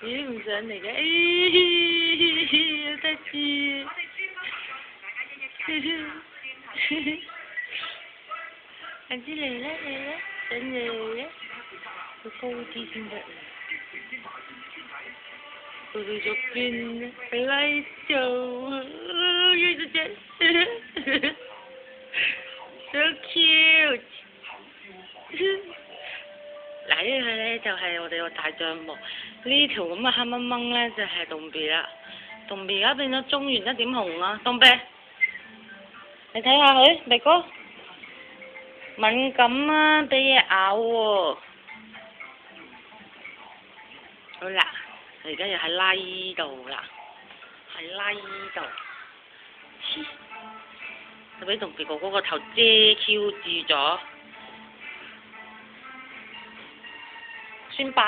咦唔上嚟嘅，好得意。阿芝嚟啦嚟啦，上嚟啦，要高啲先得。佢去咗邊咧？佢拉手啊！呢隻隻，so cute。嗱，呢個咧就係我哋個大帳幕，呢條咁嘅黑掹掹咧就係洞鼻啦。洞鼻而家變咗中原一點紅啊！洞鼻，你睇下佢鼻哥，敏感啊，俾嘢咬喎。好啦，我而家又喺拉依度啦，喺拉依度，就俾洞鼻哥哥個頭遮 Q 住咗。算吧。